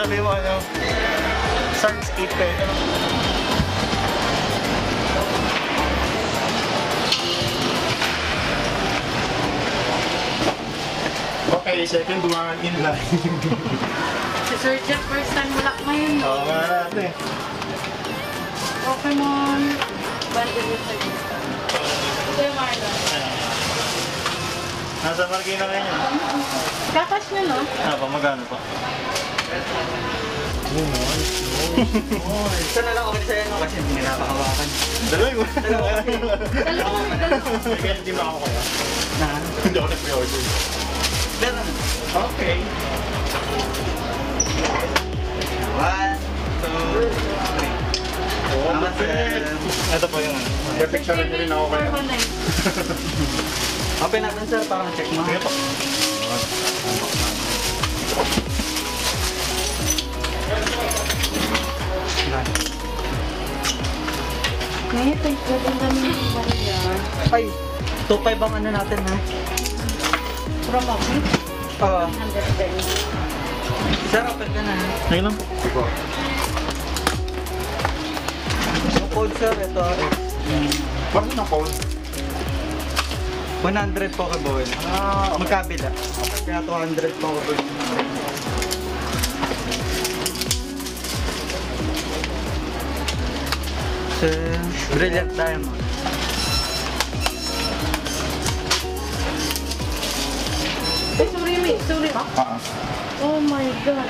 sabi mo ano, Surfscape kayo. Okay, second one in line. Si Sir Jeff, first time wala ngayon. Oo nga natin. Pokemon. Bundle with Sir Jeff. Kuya Marlon. Nasa Marikina ngayon yun. Kakash nyo, no? Ano pa, magkano pa? Isa na lang okay sa'yo no? Kasi hindi napakawakan. Dalawa mo. Dalawa. Kaya hindi mo ako kaya. Na? Hindi ako nag-pre-order. Pero Okay. 1, 2, 3. Salamat sir. Ito po yung ano. Picture rin ako kaya. Open natin sir para ma-check mo. Sige po. Ngayon, ang dami ng barrier. Ay, 2.5 ang ano natin ha? From office, Oo. 110. Sir, open ka na ha? Ngayon lang. Sige. Yung code sir, ito. Bakit na phone? 100 po ka bowl. Magkabila. Kaya 200 po ka bowl. So, brilliant diamond. Ay, sorry, mate. Sorry. Oh my God.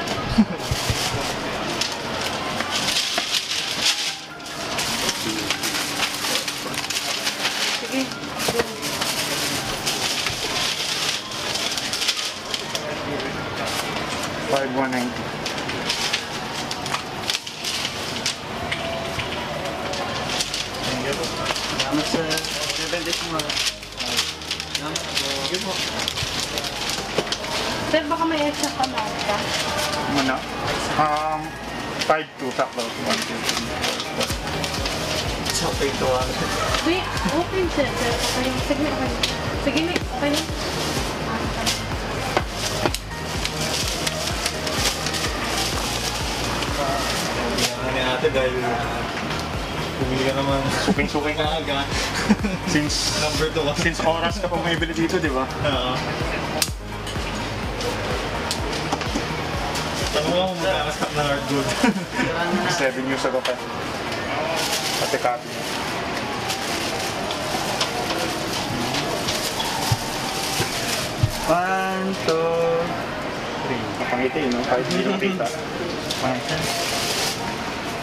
Sige. 5,190. Salamat sa 7 days mo. Salamat po. Sir, baka may extra pa na ka. Ano? 5,2 sakto. 1,2. So, pay to ano. Wait, open sir. Sir, okay. Sige, okay. Sige, mate. Okay na. Ano ni ate dahil bumili ka naman. Suking-suking ka. Maaga. Since Number 2 kasi. since oras ka pa bumibili dito, di ba? Oo. Tanong mo kung magkakastock ng hardwood. 7 years ago pa. Pati copy. One, two, 3. Napangiti, no? Kahit hindi yung kita.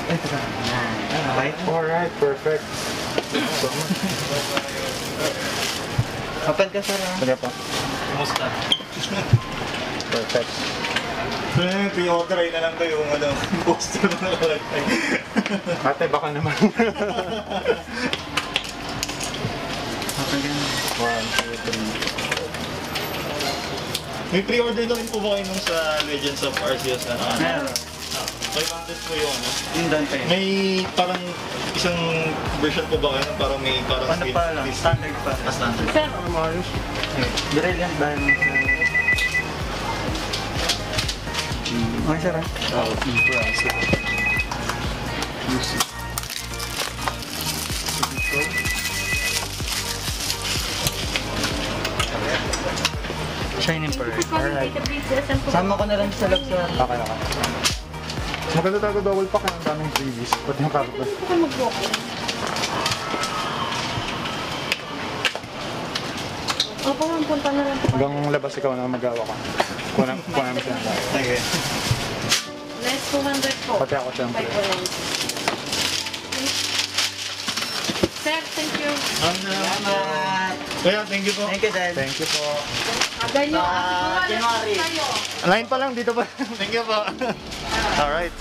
eh, teka. Okay. Alright, perfect. Open ka sir ha? Sige po. Kumusta? Perfect. Pre-order ay na lang ko yung ano, poster na nakalagay. Ate, baka naman. Open ka na. 1, 2, 3. May pre-order na rin po ba kayo nung sa Legends of Arceus na ano? Meron. 500 po yung ano. Yung down payment. May parang isang version po ba kayo? Parang may parang Ano pa lang? Standard pa. standard. Sir, Ayos. Brilliant diamond sir. Okay sir ha? Shining pearl. Alright. Sama ko na lang sa loob sir. Okay, okay. Maganda talaga double pack. Ang daming freebies. Pati yung carpet. Gusto ko mag-walk in. Opo, punta na lang po. Hanggang labas ikaw na magawa ka. Kunan mo siya. Okay. Less 200 po. Pati ako siyempre. 5,190. Sir, thank you. Salamat. Kuya, thank you po. Thank you Dad. Thank you po. Agay nyo. January. Tayo. Line pa lang dito pa. Thank you po. Alright.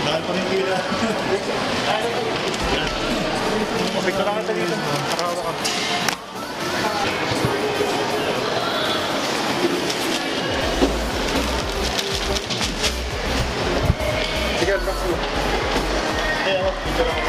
Dahil pa rin pila. Picture lang kita dito. Nakawa ka. Sige, box mo. Kaya ako, picture ako.